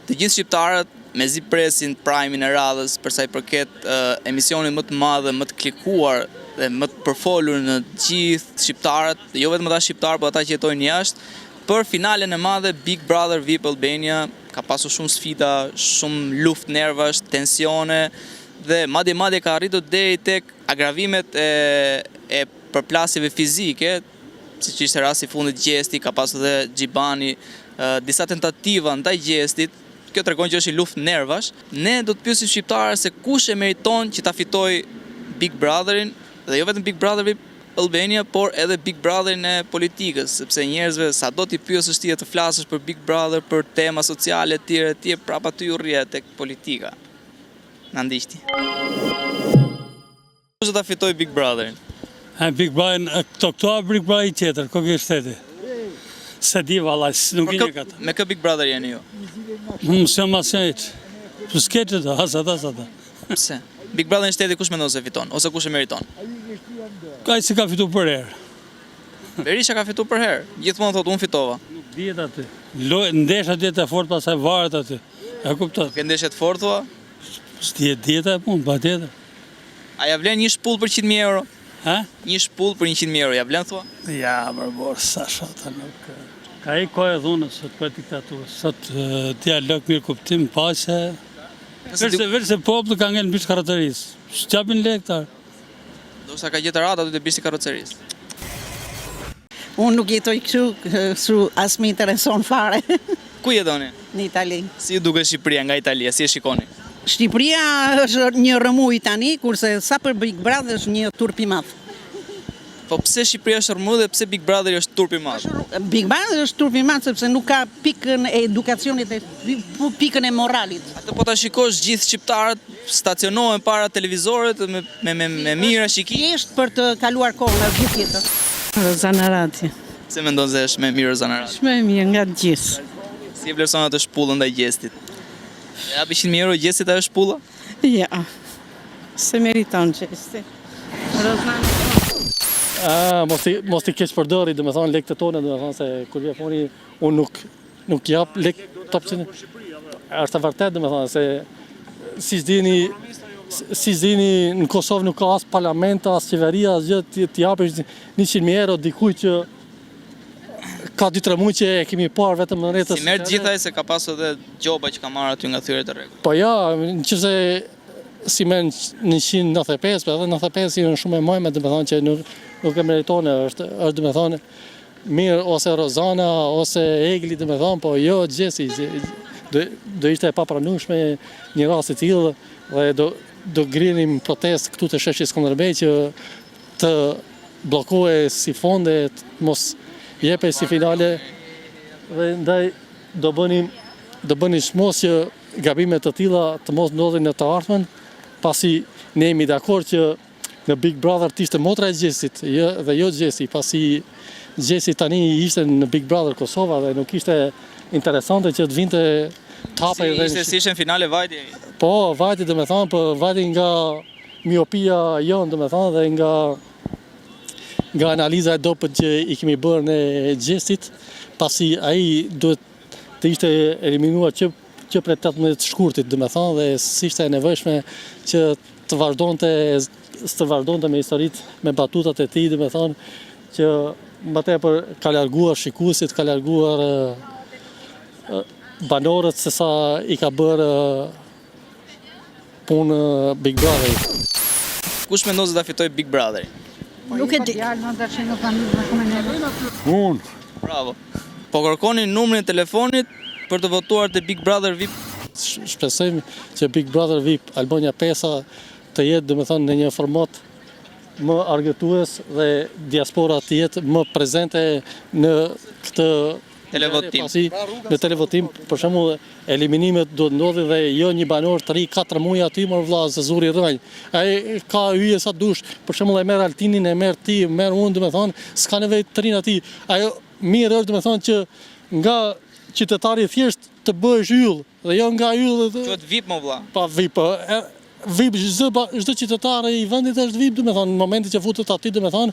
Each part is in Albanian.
Të gjithë shqiptarët mezi presin Prime-in e radhës për sa i përket emisionin më të madh dhe më të klikuar dhe më të përfolur në gjithë shqiptarët, jo vetëm ata shqiptarë, por ata që jetojnë jashtë, për finalen e madhe Big Brother VIP Albania. Ka pasur shumë sfida, shumë luftë nervash, tensione dhe madje ka arritur deri tek agravimet e përplasjeve fizike, siç ishte rasti i fundit Gjesti, ka pasur dhe Xhibani, disa tentativa ndaj Gjestit. Kjo tregon që është i luftë nervash. Ne do të pyesim shqiptarët se kush e meriton që ta fitojë Big Brotherin, dhe jo vetëm Big Brother VIP Albania, por edhe Big Brotherin e politikës, sepse njerëzve sado ti pyesësh ti të flasësh për Big Brother, për tema sociale të tjera, prapa ty u rrihet tek politika. Na ndiqti. Kush do ta fitojë Big Brotherin? Big Brotherin, këto Big Brother tjetër, ko kjo shteti. Se di valla, nuk i këtë. Me kë Big Brother jeni ju? Së jam asnjëjt. Po skeçet ata. Pse? Big Brother në shteti kush mendon se fiton ose kush e meriton? Ai si ka fituar për herë. Berisha ka fituar për herë. Gjithmonë thotë unë fitova. Nuk dihet aty. Ndesha dieta e fortë pastaj varet aty. E kupton? Ke ndeshje të fortë thua? S'dihet dieta e punë, patjetër. A ja vlen një shpull për 100.000 euro? Ha? Një shpull për 100.000 euro, ja vlen thua? Ja, barbor, sa shata nuk. Ka i kohë e dhunës sot për diktaturë. Sot dialog mirë kuptim, paqe. Verse populli ka ngel mbi karrocerisë. S'japin lektar. Do sa ka gjetur ata aty te bishti karrocerisë. Unë nuk jetoj kështu, as më intereson fare. Ku jetoni? Në Itali. Si ju duket Shqipëria nga Italia, si e shikoni? Shqipëria është një rëmuj tani, kurse sa për Big Brother është një turp i madh. Po pse Shqipëria është rëmuj dhe pse Big Brother është turp i madh? Big Brother është turp i madh sepse nuk ka pikën e edukacionit dhe pikën e moralit. Atë po ta shikosh gjithë shqiptarët stacionohen para televizorit me mira shiki. Thjesht për të kaluar kohën as gjë tjetër. Rozana Rati. Se mendon se është më mirë Rozana Rati? Më mirë nga të gjithë. Si e vlerëson atë shpullën ndaj Gjestit? Ja 100.000 euro Gjestit ajo shpulla? Ja. Se meriton Gjesti. Rozana. Mos i keq përdori, dhe me thonë lekët e tona, dhe me thonë se kur vje foni, unë nuk jap lek top që është e vërtet, dhe me thonë se si s'dini në Kosovë nuk ka as parlamenta, as qeveria, as gjë t'i japesh 100.000 euro dikuj që ka 2-3 muaj që e kemi parë vetëm në rrjetet. Si merr gjithaj se ka pasur edhe gjoba që ka marrë aty nga thyrjet e rregullt. Po ja, nëse si merr në 195, po edhe 95 janë shumë e mëme, dhe me thonë që nuk e meritone, është dhe me thonë mirë ose Rozana ose Egli, dhe me thonë, po jo Gjesi, do ishte e papranueshme një rast i tillë dhe do grinim protest këtu te sheshi Skënderbej që të bllokohej si fonde, mos jepej si finale dhe ndaj do bëni shmos që gabimet të tilla të mos ndodhin në të ardhmen, pasi ne jemi dakord që në Big Brother t'ishte motra e Gjestit dhe jo Gjesi, pasi Gjesi tani ishte në Big Brother Kosova dhe nuk ishte interesante që të vinte tapej dhe... Si ishte në finale Vajti? Po, Vajti dhe me thonë, po Vajti nga miopia jonë dhe me thonë dhe nga analiza e dopët që i kemi bërë në Gjestit, pasi ai duhet të ishte eliminuar që për 18 shkurtit dhe me thonë dhe s'ishte e nevojshme që të vazhdonte me historitë, me batutat e tij, dhe me thonë që më tepër ka larguar shikuesit, ka larguar banorët se sa i ka bërë punë Big Brother. Kush mendon se ta fitojë Big Brother? Nuk e di. Unë. Bravo. Po kërkoni numrin e telefonit për të votuar te Big Brother VIP. Shpresojmë që Big Brother VIP Albania 5 të jetë, dhe me thonë, në një format më argëtues dhe diaspora të jetë më prezente në këtë televotim. Në televotim, për shembull, eliminimet do të ndodhin dhe jo një banor 3-4 muaj aty më vëlla se zuri rrënj. Ai ka hyje sa dush, për shembull e merr Altinin, e merr ti, merr unë, dhe me thonë, s'ka nevojë të trin aty. Ajo mirë është, dhe me thonë, që nga qytetari thjesht të bëhesh yll dhe jo nga yll. Quhet VIP më vëlla. Pa VIP. VIP, çdo qytetar i vendit është VIP, do të thonë, në momentin që futet aty, do të thonë,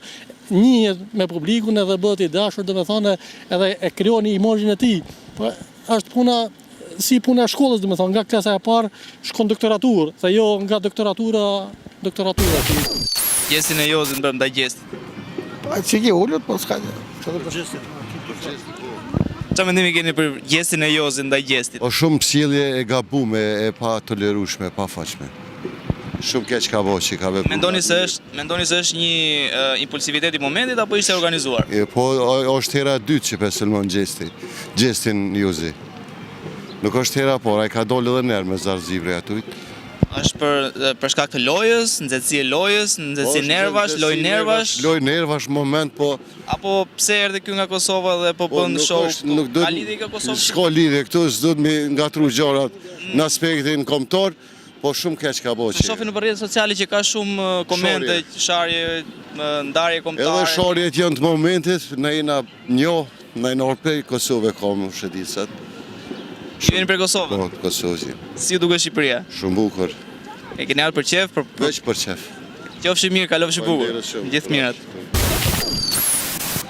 njihet me publikun edhe bëhet i dashur, do të thonë, edhe e krijon imazhin e tij. Po është puna si puna e shkollës, domethënë, nga klasa e parë shkon doktoraturë, se jo nga doktoratura. Gjestin e Jozit bëm ndaj gjestit. Që ke ullët, po s'ka gjë. Çfarë mendimi keni për gjestin e Jozit ndaj gjestit? O shumë sjellje e gabume, e pa tolerueshme, pa faqme. Shumë keq ka bo që ka vepruar. Mendoni se është një impulsivitet i momentit apo ishte organizuar? Po është hera e dytë që pesëlmon gjestin Jozi. Nuk është hera por, ai ka dolë edhe nerë me zarzivre atujt. Është për shkak të lojës, nxehtësi e lojës, nxehtësi nervash, lojë nervash. Lojë nervash moment, po Apo pse erdhi ky nga Kosova dhe po bën show? Ka lidhje ka Kosovë? S'ka lidhje këtu, s'duhet me ngatru gjërat në aspektin kombëtar, po shumë keq ka bo që. Shohin në rrjetet sociale që ka shumë komente, sharje, ndarje kombëtare. Edhe sharjet janë të momentit, ne jena orpej Kosovë kam shëdisat. Jeni për Kosovë? Po, Kosovë. Si ju duket Shqipëria? Shumë bukur. E keni ardhur për qef? Veç për qef. Qofshi mirë, kalofshi bukur. Gjithë mirat.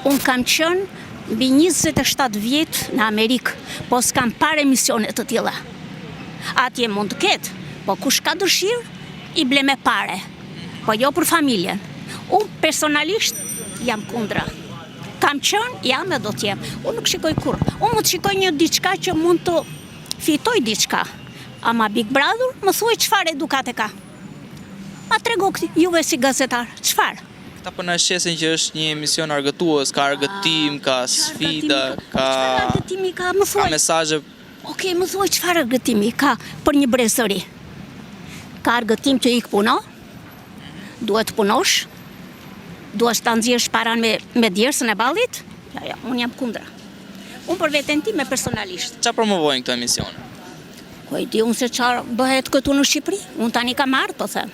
Unë kam qënë mbi 27 vjetë në Amerikë, po s'kam parë emisione të tilla. Atje mund të ketë, po kush ka dëshirë, i ble me pare, po jo për familjen. Unë personalisht jam kundra. Kam qënë, jam e do t'jem. Unë nuk shikoj kur. Unë mund të shikoj një diçka që mund të fitoj diçka. Ama Big Brother më thuaj çfarë edukate ka. Ma trego juve si gazetar, çfarë? Këta po na shesin që është një emision argëtues, ka argëtim, ka sfida, Çfarë argëtimi ka, më ka thuaj. mesazhe. Okej, më thuaj çfarë argëtimi ka për një brezëri. Ka argëtim që ik puno, duhet punosh, duhet ta nxjerrësh paran me djersën e ballit. Ja, unë jam kundra. Unë për veten time personalisht. Çfarë promovojnë këto emisione? Po i di unë se çfarë bëhet këtu në Shqipëri. Unë tani kam ardhur, po them.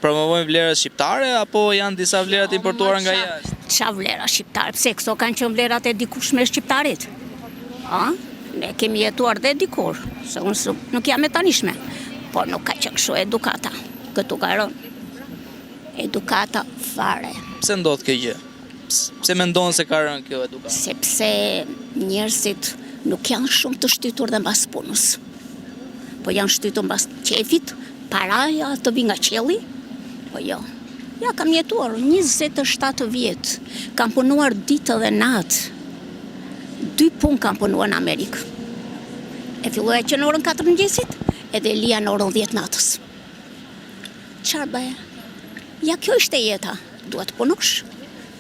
Promovojnë vlerat shqiptare apo janë disa vlerat importuara nga jashtë? Qa vlera shqiptare? Pse këto kanë qenë vlerat e dikushme shqiptarit? Ne kemi jetuar dhe dikur, se unë nuk jam e tanishme, por nuk ka qenë kështu edukata. Këtu ka rënë edukata fare. Pse ndodh kjo gjë? Pse mendon se ka rënë kjo edukat? Sepse njerëzit nuk janë shumë të shtytur dhe mbas punës. Po janë shtytur mbas qefit, paraja të vi nga qielli. Po jo. Ja, kam jetuar 27 vjetë. Kam punuar ditë dhe natë. 2 punë kam punuar në Amerikë. E filloja që në orën 4 mëngjesit, edhe lija në orën 10 natës. Çfarë bëja? Ja, kjo ishte jeta. Duhet punosh.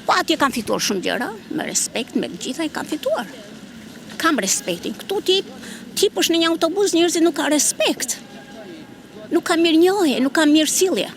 Po atje kam fituar shumë gjëra, me respekt, me gjitha i kam fituar. Kam respektin. Këtu ti pësh në një autobus, njerëzit nuk ka respekt. Nuk ka mirënjohje, nuk ka mirësillje.